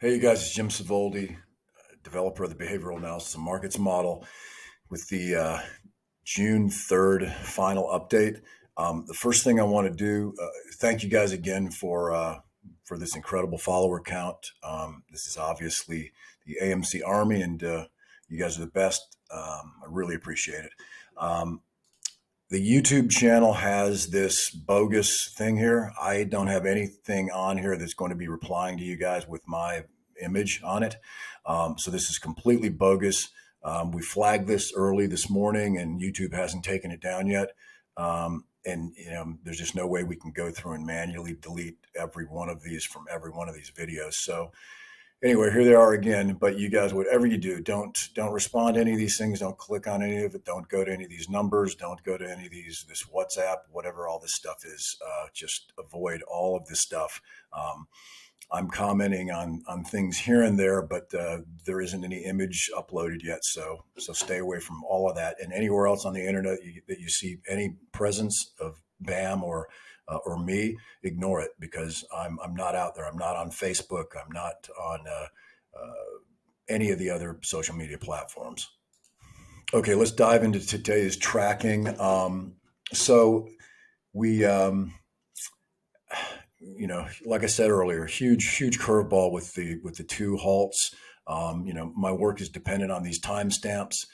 Hey, you guys, it's Jim Savoldi, developer of the Behavioral Analysis and Markets Model with the June 3rd final update. The first thing I want to do, thank you guys again for this incredible follower count. This is obviously the AMC Army, and you guys are the best. I really appreciate it. Um, the YouTube channel has this bogus thing here. I don't have anything on here that's going to be replying to you guys with my image on it. So this is completely bogus. We flagged this early this morning, and YouTube hasn't taken it down yet. And there's just no way we can go through and manually delete every one of these from every one of these videos. So anyway, here they are again. But you guys, whatever you do, don't respond to any of these things. Don't click on any of it. Don't go to any of these numbers. Don't go to any of this WhatsApp, whatever all this stuff is. Just avoid all of this stuff. I'm commenting on things here and there, but there isn't any image uploaded yet. So stay away from all of that. And anywhere else on the internet that you see any presence of BAM or me, ignore it, because I'm not out there. I'm not on Facebook. I'm not on any of the other social media platforms. Okay, let's dive into today's tracking. So we like I said earlier, huge curveball with the two halts. My work is dependent on these timestamps.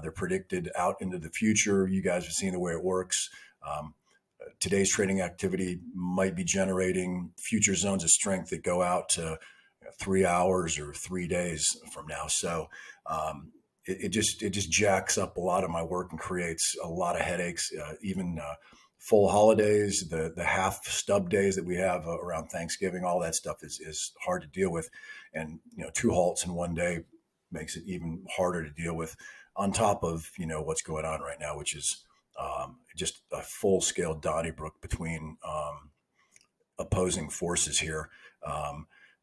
They're predicted out into the future. You guys have seen the way it works. Today's trading activity might be generating future zones of strength that go out to 3 hours or 3 days from now. So it just jacks up a lot of my work and creates a lot of headaches. Even full holidays, the half stub days that we have around Thanksgiving, all that stuff is hard to deal with, and two halts in one day makes it even harder to deal with. On top of what's going on right now, which is just a full scale Donnybrook between opposing forces here.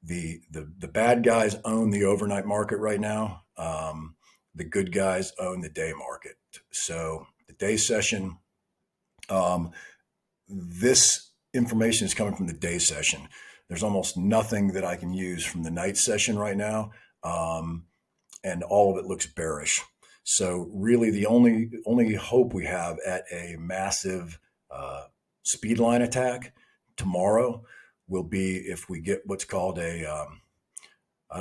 The bad guys own the overnight market right now. The good guys own the day market. So the day session, this information is coming from the day session. There's almost nothing that I can use from the night session right now, and all of it looks bearish. So really, the only hope we have at a massive speed line attack tomorrow will be if we get what's called I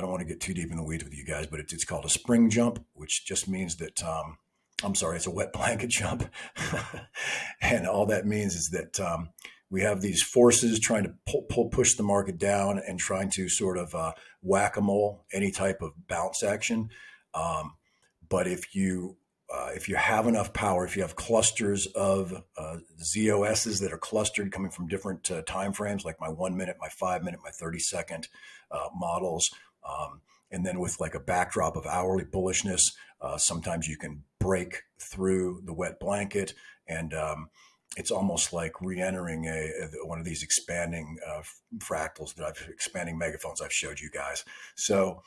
don't want to get too deep in the weeds with you guys, but it's called a spring jump, which just means that I'm sorry, it's a wet blanket jump. And all that means is that we have these forces trying to push the market down and trying to sort of whack-a-mole any type of bounce action. But if you have enough power, if you have clusters of ZOSs that are clustered coming from different time frames, like my 1 minute, my 5 minute, my 30-second models, and then with like a backdrop of hourly bullishness, sometimes you can break through the wet blanket, and it's almost like re-entering one of these expanding fractals expanding megaphones I've showed you guys. So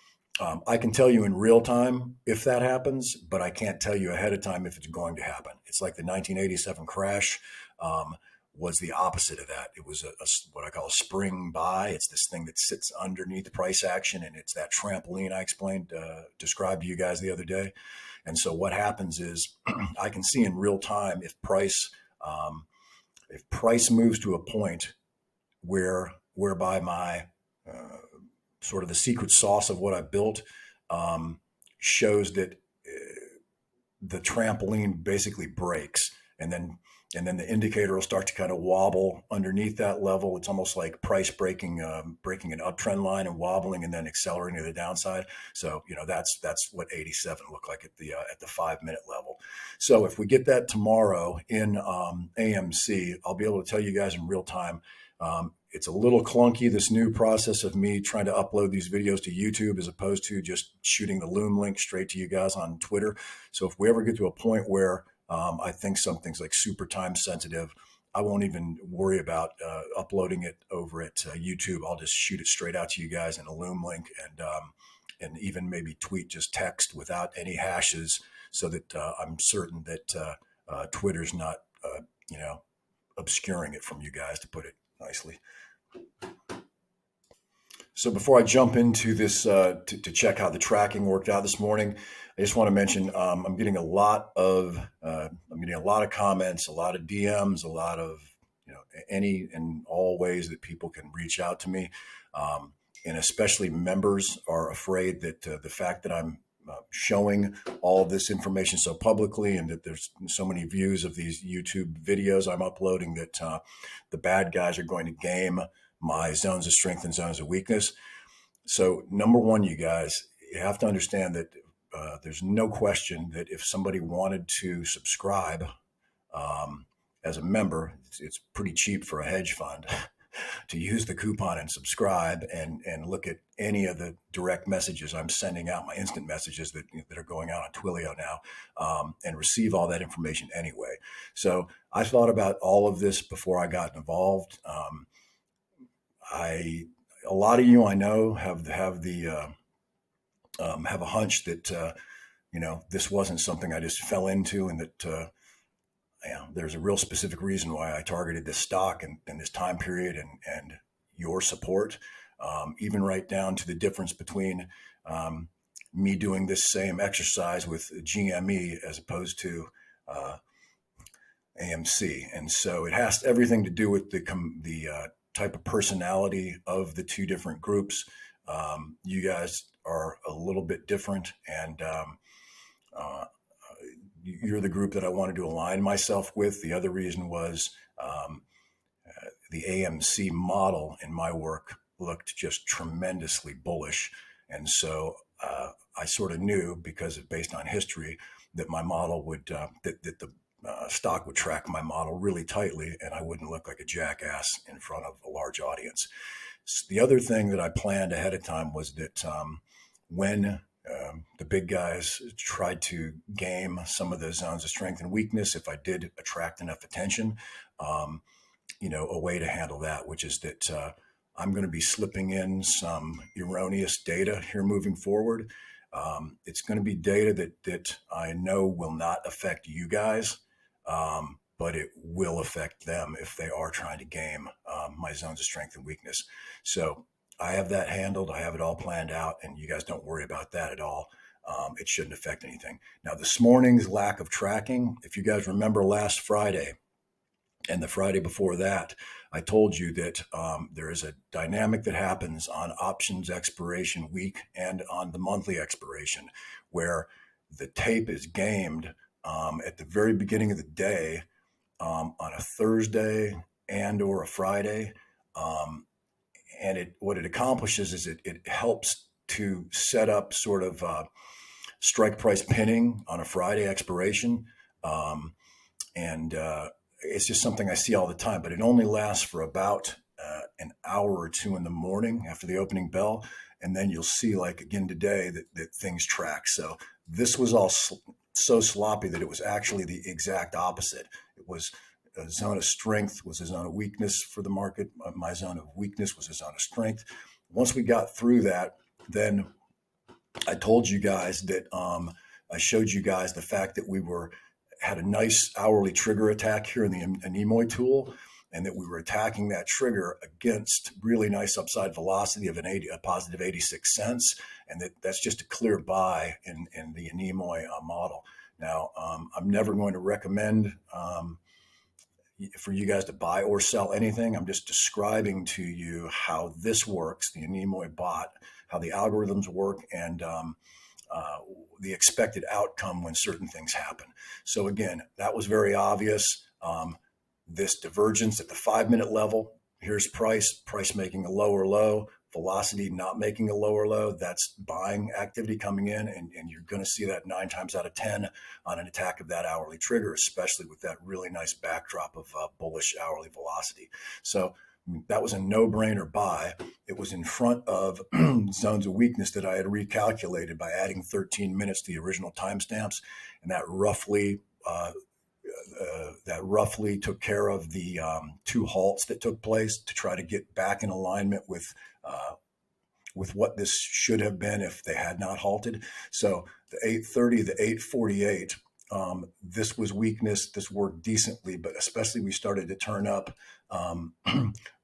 I can tell you in real time if that happens, but I can't tell you ahead of time if it's going to happen. It's like the 1987 crash was the opposite of that. It was what I call a spring buy. It's this thing that sits underneath the price action, and it's that trampoline I described to you guys the other day. And so what happens is I can see in real time if price moves to a point whereby my sort of the secret sauce of what I built shows that the trampoline basically breaks, and then the indicator will start to kind of wobble underneath that level. It's almost like price breaking an uptrend line and wobbling and then accelerating to the downside. So that's what 87 looked like at the 5 minute level. So if we get that tomorrow in AMC, I'll be able to tell you guys in real time. It's a little clunky, this new process of me trying to upload these videos to YouTube as opposed to just shooting the Loom link straight to you guys on Twitter. So if we ever get to a point where I think something's like super time sensitive, I won't even worry about uploading it over at YouTube. I'll just shoot it straight out to you guys in a Loom link, and even maybe tweet just text without any hashes, so that I'm certain that Twitter's not obscuring it from you guys, to put it nicely. So before I jump into this to check how the tracking worked out this morning, I just want to mention I'm getting a lot of comments, a lot of DMs, a lot of any and all ways that people can reach out to me, and especially members are afraid that the fact that I'm showing all of this information so publicly and that there's so many views of these YouTube videos I'm uploading that the bad guys are going to game my zones of strength and zones of weakness. So, number one, you guys, you have to understand that there's no question that if somebody wanted to subscribe as a member, it's pretty cheap for a hedge fund to use the coupon and subscribe and look at any of the direct messages I'm sending out, my instant messages that are going out on Twilio now, and receive all that information anyway. So I thought about all of this before I got involved. A lot of you I know have a hunch that this wasn't something I just fell into, and that there's a real specific reason why I targeted this stock and this time period and your support, even right down to the difference between me doing this same exercise with GME as opposed to AMC. And so it has everything to do with the type of personality of the two different groups. You guys are a little bit different, and you're the group that I wanted to align myself with. The other reason was the AMC model in my work looked just tremendously bullish. And so I sort of knew, because based on history, that my model would, that the stock would track my model really tightly, and I wouldn't look like a jackass in front of a large audience. So the other thing that I planned ahead of time was that when the big guys tried to game some of the zones of strength and weakness, if I did attract enough attention, a way to handle that, which is that I'm going to be slipping in some erroneous data here moving forward. It's going to be data that I know will not affect you guys, but it will affect them if they are trying to game my zones of strength and weakness. So I have that handled. I have it all planned out, and you guys don't worry about that at all. It shouldn't affect anything. Now, this morning's lack of tracking, if you guys remember last Friday and the Friday before that, I told you that there is a dynamic that happens on options expiration week and on the monthly expiration, where the tape is gamed at the very beginning of the day on a Thursday and or a Friday. And what it accomplishes is it helps to set up sort of strike price pinning on a Friday expiration. And it's just something I see all the time, but it only lasts for about an hour or two in the morning after the opening bell. And then you'll see, like again today, that things track. So this was all so sloppy that it was actually the exact opposite. It was a zone of strength was a zone of weakness for the market. My zone of weakness was a zone of strength. Once we got through that, then I told you guys that I showed you guys the fact that we had a nice hourly trigger attack here in the anemoid tool, and that we were attacking that trigger against really nice upside velocity of a positive 86 cents, and that's just a clear buy in the anemoid model. Now, I'm never going to recommend for you guys to buy or sell anything. I'm just describing to you how this works, the anemoid bot, how the algorithms work, and the expected outcome when certain things happen. So again, that was very obvious. This divergence at the 5-minute level, here's price making a lower low, velocity not making a lower low, that's buying activity coming in, and you're going to see that 9 times out of 10 on an attack of that hourly trigger, especially with that really nice backdrop of bullish hourly velocity. So that was a no-brainer buy. It was in front of zones of weakness that I had recalculated by adding 13 minutes to the original timestamps, and that roughly took care of the 2 halts that took place to try to get back in alignment with what this should have been if they had not halted. So the 8:30, the 8:48, this was weakness. This worked decently, but especially we started to turn up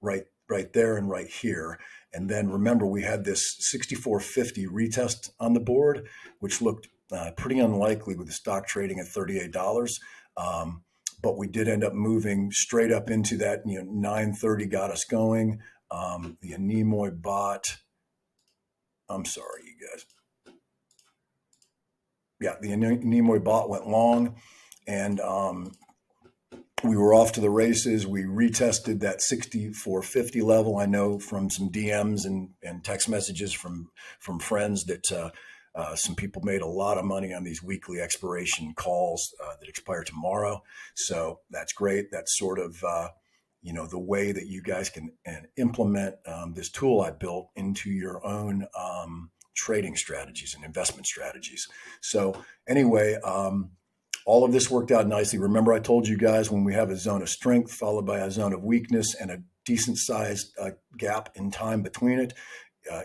right right there and right here. And then remember, we had this 64.50 retest on the board, which looked pretty unlikely with the stock trading at $38. But we did end up moving straight up into that, 930 got us going. The Anemoy bot, I'm sorry, you guys. Yeah, the Anemoy bot went long, and we were off to the races. We retested that 64.50 level. I know from some DMs and text messages from friends that some people made a lot of money on these weekly expiration calls that expire tomorrow. So that's great. That's sort of the way that you guys can implement this tool I built into your own trading strategies and investment strategies. So anyway, all of this worked out nicely. Remember, I told you guys when we have a zone of strength followed by a zone of weakness and a decent sized gap in time between it,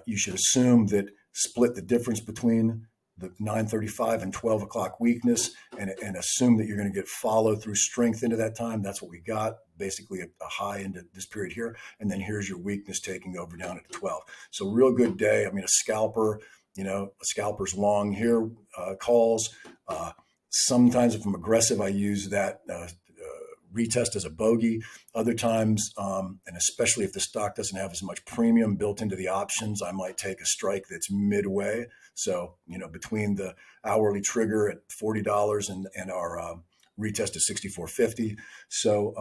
you should assume that split the difference between the 9:35 and 12 o'clock weakness and assume that you're going to get follow through strength into that time. That's what we got, basically a high into this period here. And then here's your weakness taking over down at 12. So real good day. I mean, a scalper's long here calls. Sometimes if I'm aggressive, I use that retest as a bogey. Other times, and especially if the stock doesn't have as much premium built into the options, I might take a strike that's midway. So, between the hourly trigger at $40 and our retest at 64.50. So,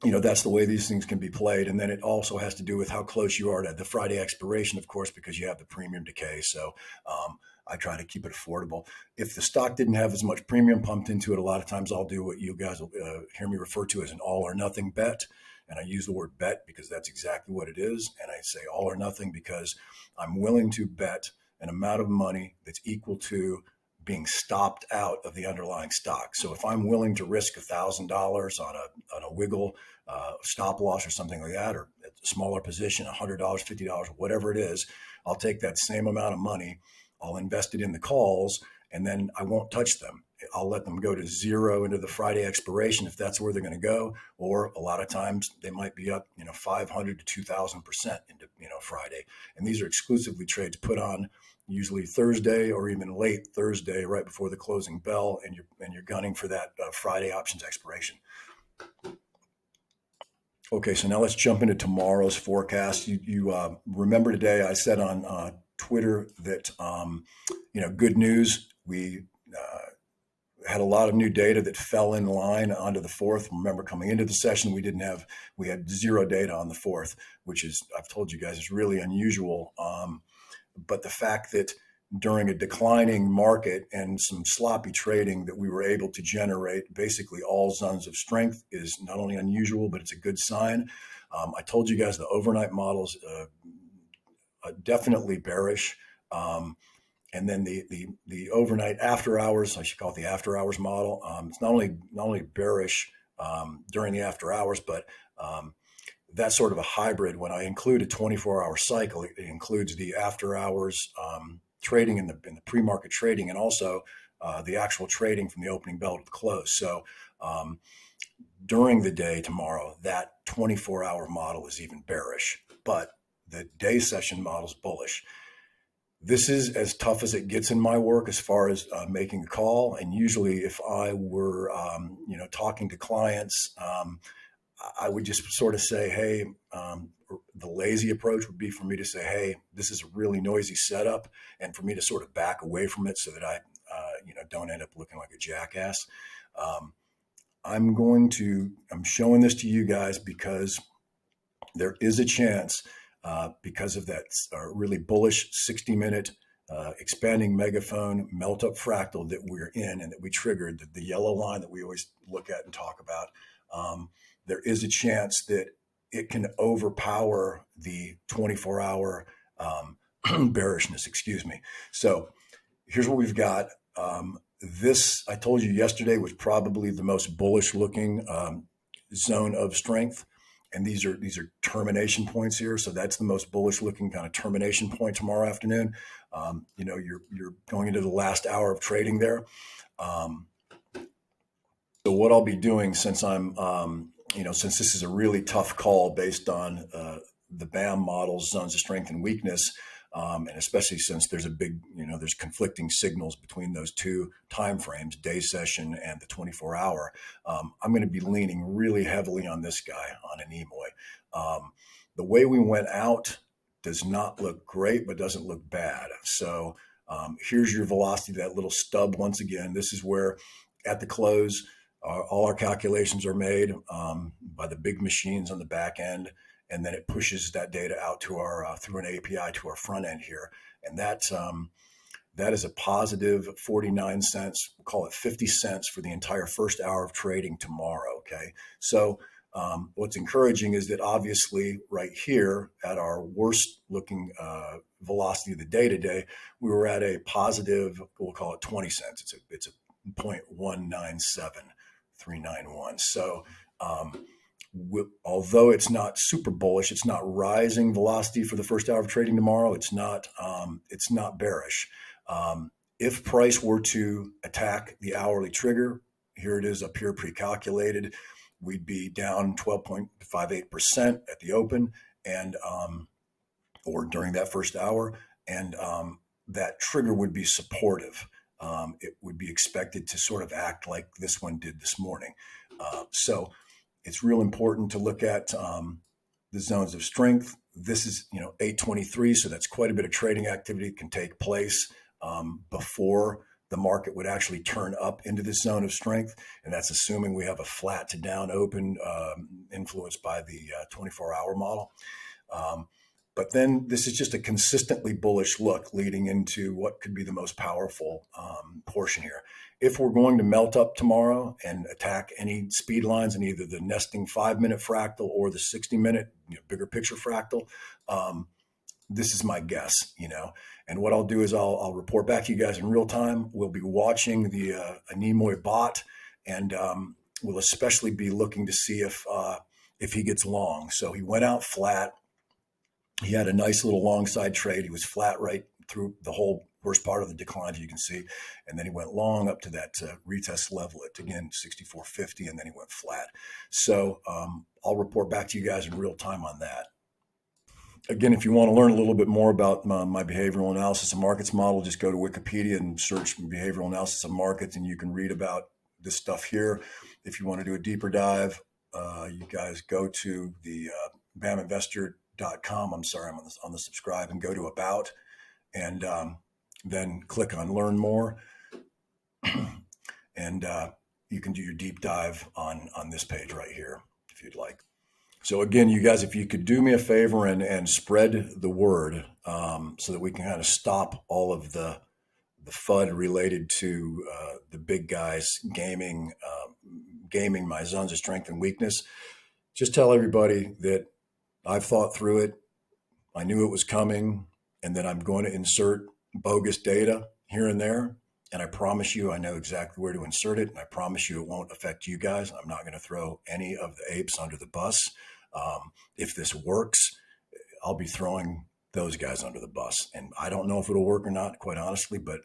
that's the way these things can be played. And then it also has to do with how close you are to the Friday expiration, of course, because you have the premium decay. So I try to keep it affordable. If the stock didn't have as much premium pumped into it, a lot of times I'll do what you guys will hear me refer to as an all or nothing bet. And I use the word bet because that's exactly what it is. And I say all or nothing because I'm willing to bet an amount of money that's equal to being stopped out of the underlying stock. So if I'm willing to risk $1,000 on a wiggle stop loss or something like that, or a smaller position, $100, $50, whatever it is, I'll take that same amount of money, I'll invest it in the calls, and then I won't touch them. I'll let them go to zero into the Friday expiration if that's where they're going to go. Or a lot of times they might be up, 500 to 2,000% into, Friday. And these are exclusively trades put on usually Thursday or even late Thursday, right before the closing bell, and you're gunning for that Friday options expiration. Okay, so now let's jump into tomorrow's forecast. You remember today I said on Twitter that good news. We had a lot of new data that fell in line onto the 4th. Remember, coming into the session, we had zero data on the 4th, which is, I've told you guys, is really unusual. But the fact that during a declining market and some sloppy trading that we were able to generate basically all zones of strength is not only unusual, but it's a good sign. I told you guys the overnight models definitely bearish. And then the overnight after hours, I should call it the after hours model. It's not only bearish during the after hours, but that's sort of a hybrid. When I include a 24-hour cycle, it includes the after hours trading in the pre-market trading, and also the actual trading from the opening bell to the close. So during the day tomorrow, that 24-hour model is even bearish, but the day session model is bullish. This is as tough as it gets in my work as far as making a call. And usually if I were, talking to clients, I would just sort of say, hey, the lazy approach would be for me to say, hey, this is a really noisy setup, and for me to sort of back away from it so that I, don't end up looking like a jackass. I'm showing this to you guys because there is a chance, because of that really bullish 60-minute expanding megaphone melt up fractal that we're in and that we triggered, the yellow line that we always look at and talk about. There is a chance that it can overpower the 24-hour bearishness, excuse me. So here's what we've got. This, I told you yesterday, was probably the most bullish looking zone of strength. And these are termination points here. So that's the most bullish looking kind of termination point tomorrow afternoon. You're going into the last hour of trading there. So what I'll be doing, since I'm since this is a really tough call based on the BAM models, zones of strength and weakness, and especially since there's there's conflicting signals between those two time frames, day session and the 24-hour. I'm going to be leaning really heavily on this guy, on an EMOI. The way we went out does not look great, but doesn't look bad. So here's your velocity, that little stub once again. This is where at the close, all our calculations are made by the big machines on the back end, and then it pushes that data out to our through an API to our front end here, and that is a positive 49 cents. We'll call it 50 cents for the entire first hour of trading tomorrow. Okay, so what's encouraging is that obviously right here at our worst looking velocity of the day today, we were at a positive, we'll call it 20 cents. It's a 0.197391. So although it's not super bullish, it's not rising velocity for the first hour of trading tomorrow. It's not bearish. If price were to attack the hourly trigger, here it is up here pre-calculated, we'd be down 12.58% at the open, and or during that first hour, and that trigger would be supportive. It would be expected to sort of act like this one did this morning. So it's real important to look at the zones of strength. This is 823, so that's quite a bit of trading activity can take place before the market would actually turn up into this zone of strength, and that's assuming we have a flat to down open influenced by the 24-hour model. But then this is just a consistently bullish look leading into what could be the most powerful portion here. If we're going to melt up tomorrow and attack any speed lines in either the nesting 5-minute fractal or the 60-minute bigger picture fractal, this is my guess, And what I'll do is I'll report back to you guys in real time. We'll be watching the Nimoy bot, and we'll especially be looking to see if he gets long. So he went out flat. He had a nice little long side trade. He was flat right through the whole worst part of the decline, as you can see. And then he went long up to that retest level at, again, 64.50, and then he went flat. So I'll report back to you guys in real time on that. Again, if you want to learn a little bit more about my behavioral analysis of markets model, just go to Wikipedia and search behavioral analysis of markets, and you can read about this stuff here. If you want to do a deeper dive, you guys go to the BAMinvestor.com. I'm sorry, I'm on the subscribe, and go to About, and then click on Learn More, and you can do your deep dive on this page right here if you'd like. So again, you guys, if you could do me a favor and spread the word so that we can kind of stop all of the FUD related to the big guys gaming my zones of strength and weakness. Just tell everybody that I've thought through it. I knew it was coming, and that I'm going to insert bogus data here and there. And I promise you, I know exactly where to insert it. And I promise you it won't affect you guys. I'm not going to throw any of the apes under the bus. If this works, I'll be throwing those guys under the bus. And I don't know if it'll work or not, quite honestly, but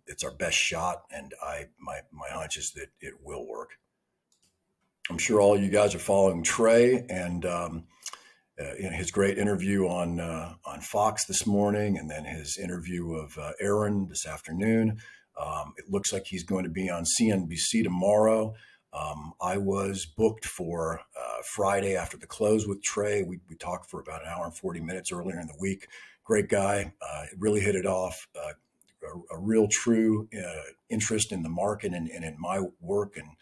it's our best shot. And my hunch is that it will work. I'm sure all you guys are following Trey and his great interview on Fox this morning, and then his interview of Aaron this afternoon. It looks like he's going to be on CNBC tomorrow. I was booked for Friday after the close with Trey. We talked for about an hour and 40 minutes earlier in the week. Great guy. Really hit it off. A real true interest in the market and in my work. And,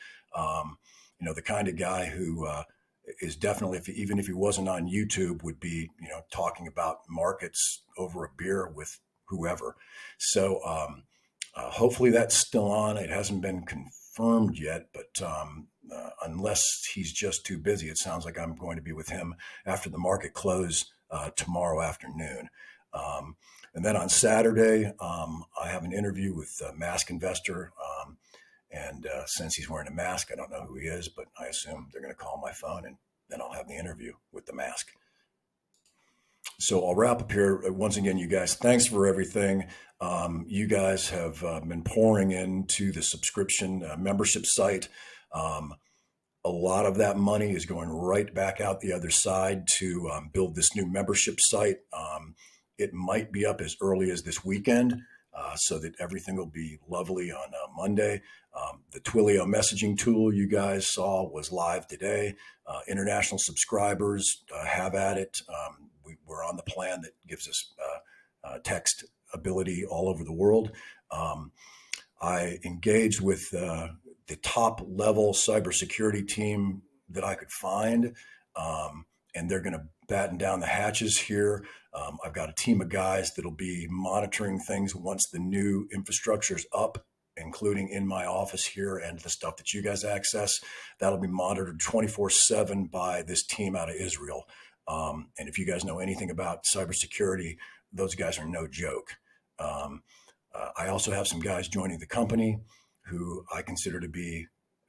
the kind of guy who is definitely, even if he wasn't on YouTube, would be, talking about markets over a beer with whoever. So hopefully that's still on. It hasn't been confirmed yet, but unless he's just too busy, it sounds like I'm going to be with him after the market close tomorrow afternoon. And then on Saturday, I have an interview with a mask investor. And since he's wearing a mask, I don't know who he is, but I assume they're going to call my phone, and then I'll have the interview with the mask. So I'll wrap up here. Once again, you guys, thanks for everything. You guys have been pouring into the subscription membership site. A lot of that money is going right back out the other side to build this new membership site. It might be up as early as this weekend, so that everything will be lovely on Monday. The Twilio messaging tool you guys saw was live today. International subscribers have at it. We're on the plan that gives us text ability all over the world. I engaged with the top level cybersecurity team that I could find, and they're going to batten down the hatches here. I've got a team of guys that'll be monitoring things once the new infrastructure is up, including in my office here and the stuff that you guys access. That'll be monitored 24/7 by this team out of Israel. And if you guys know anything about cybersecurity, those guys are no joke. I also have some guys joining the company who I consider to be,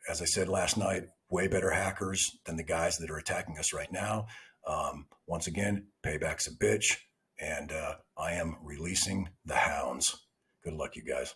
as I said last night, way better hackers than the guys that are attacking us right now. Once again, payback's a bitch, and I am releasing the hounds. Good luck, you guys.